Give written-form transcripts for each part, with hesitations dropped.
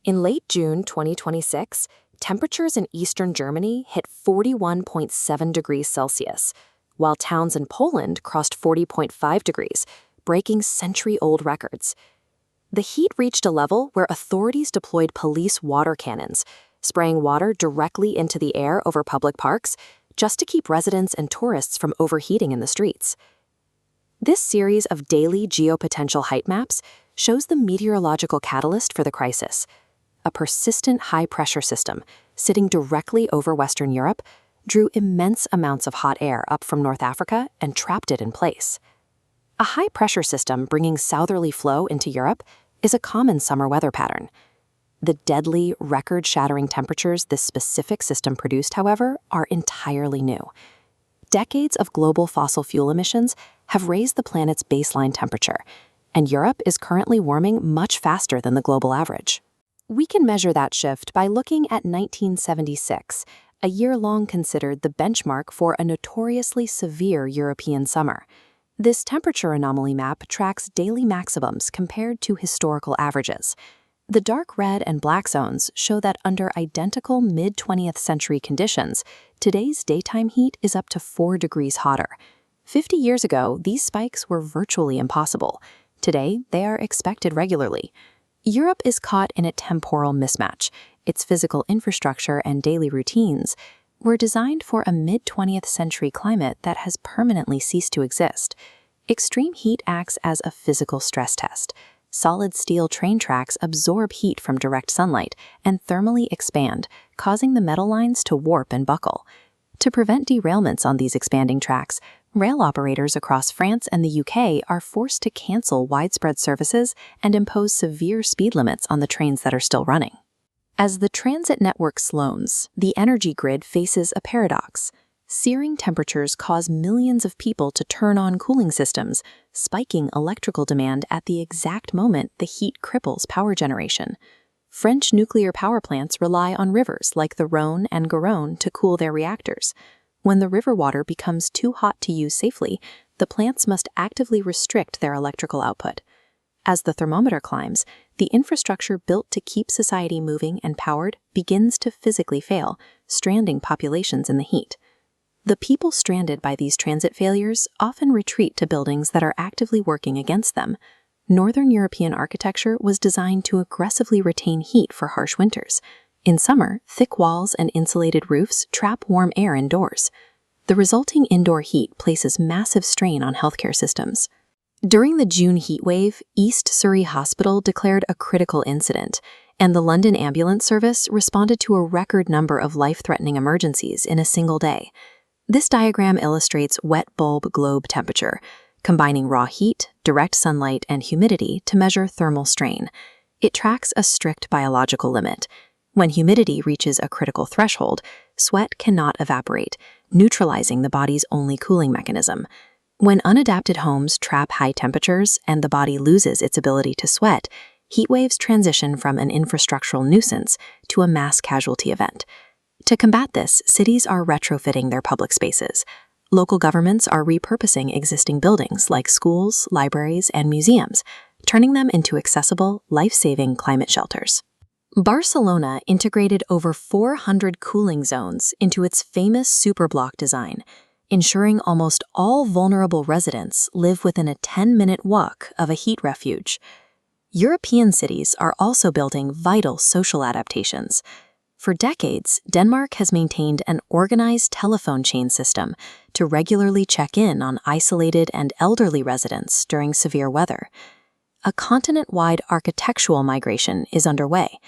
In late June 2026, temperatures in eastern Germany hit 41.7 degrees Celsius, while towns in Poland crossed 40.5 degrees, breaking century-old records. The heat reached a level where authorities deployed police water cannons, spraying water directly into the air over public parks just to keep residents and tourists from overheating in the streets. This series of daily geopotential height maps shows the meteorological catalyst for the crisis. A persistent high-pressure system sitting directly over Western Europe drew immense amounts of hot air up from North Africa and trapped it in place. A high-pressure system bringing southerly flow into Europe is a common summer weather pattern. The deadly, record-shattering temperatures this specific system produced, however, are entirely new. Decades of global fossil fuel emissions have raised the planet's baseline temperature, and Europe is currently warming much faster than the global average. We can measure that shift by looking at 1976, a year long considered the benchmark for a notoriously severe European summer. This temperature anomaly map tracks daily maximums compared to historical averages. The dark red and black zones show that under identical mid-20th century conditions, today's daytime heat is up to 4 degrees hotter. 50 years ago, these spikes were virtually impossible. Today, they are expected regularly. Europe is caught in a temporal mismatch. Its physical infrastructure and daily routines were designed for a mid-20th century climate that has permanently ceased to exist. Extreme heat acts as a physical stress test. Solid steel train tracks absorb heat from direct sunlight and thermally expand, causing the metal lines to warp and buckle. To prevent derailments on these expanding tracks, rail operators across France and the UK are forced to cancel widespread services and impose severe speed limits on the trains that are still running. As the transit network slows, the energy grid faces a paradox. Searing temperatures cause millions of people to turn on cooling systems, spiking electrical demand at the exact moment the heat cripples power generation. French nuclear power plants rely on rivers like the Rhône and Garonne to cool their reactors. When the river water becomes too hot to use safely, the plants must actively restrict their electrical output. As the thermometer climbs, the infrastructure built to keep society moving and powered begins to physically fail, stranding populations in the heat. The people stranded by these transit failures often retreat to buildings that are actively working against them. Northern European architecture was designed to aggressively retain heat for harsh winters. In summer, thick walls and insulated roofs trap warm air indoors. The resulting indoor heat places massive strain on healthcare systems. During the June heatwave, East Surrey Hospital declared a critical incident, and the London Ambulance Service responded to a record number of life-threatening emergencies in a single day. This diagram illustrates wet bulb globe temperature, combining raw heat, direct sunlight, and humidity to measure thermal strain. It tracks a strict biological limit. When humidity reaches a critical threshold, sweat cannot evaporate, neutralizing the body's only cooling mechanism. When unadapted homes trap high temperatures and the body loses its ability to sweat, heatwaves transition from an infrastructural nuisance to a mass casualty event. To combat this, cities are retrofitting their public spaces. Local governments are repurposing existing buildings like schools, libraries, and museums, turning them into accessible, life-saving climate shelters. Barcelona integrated over 400 cooling zones into its famous superblock design, ensuring almost all vulnerable residents live within a 10-minute walk of a heat refuge. European cities are also building vital social adaptations. For decades, Denmark has maintained an organized telephone chain system to regularly check in on isolated and elderly residents during severe weather. A continent-wide architectural migration is underway.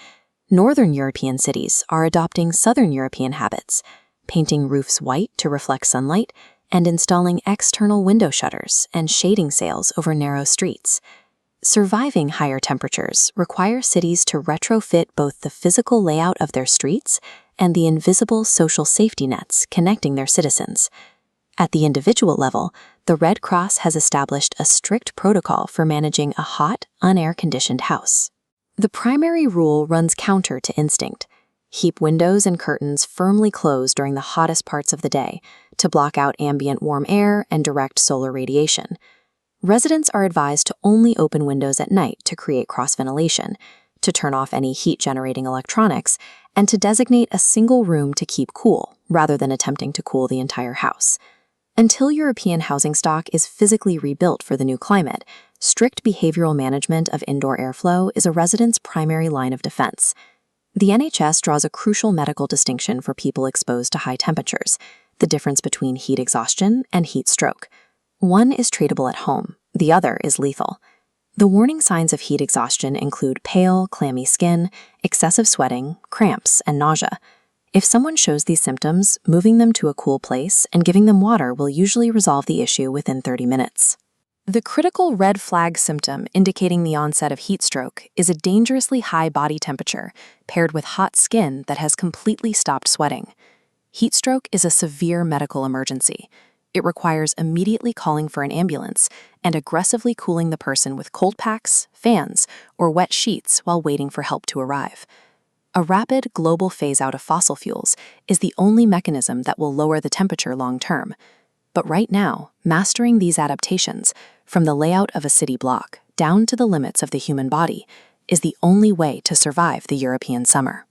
Northern European cities are adopting Southern European habits, painting roofs white to reflect sunlight and installing external window shutters and shading sails over narrow streets. Surviving higher temperatures require cities to retrofit both the physical layout of their streets and the invisible social safety nets connecting their citizens. At the individual level, the Red Cross has established a strict protocol for managing a hot, unair-conditioned house. The primary rule runs counter to instinct. Keep windows and curtains firmly closed during the hottest parts of the day to block out ambient warm air and direct solar radiation. Residents are advised to only open windows at night to create cross-ventilation. to turn off any heat-generating electronics, and to designate a single room to keep cool, rather than attempting to cool the entire house. Until European housing stock is physically rebuilt for the new climate, strict behavioral management of indoor airflow is a resident's primary line of defense. The NHS draws a crucial medical distinction for people exposed to high temperatures, the difference between heat exhaustion and heat stroke. One is treatable at home, the other is lethal. The warning signs of heat exhaustion include pale, clammy skin, excessive sweating, cramps, and nausea. If someone shows these symptoms, moving them to a cool place and giving them water will usually resolve the issue within 30 minutes. The critical red flag symptom indicating the onset of heat stroke is a dangerously high body temperature paired with hot skin that has completely stopped sweating. Heat stroke is a severe medical emergency. It requires immediately calling for an ambulance and aggressively cooling the person with cold packs, fans, or wet sheets while waiting for help to arrive. A rapid global phase-out of fossil fuels is the only mechanism that will lower the temperature long-term. But right now, mastering these adaptations, from the layout of a city block down to the limits of the human body, is the only way to survive the European summer.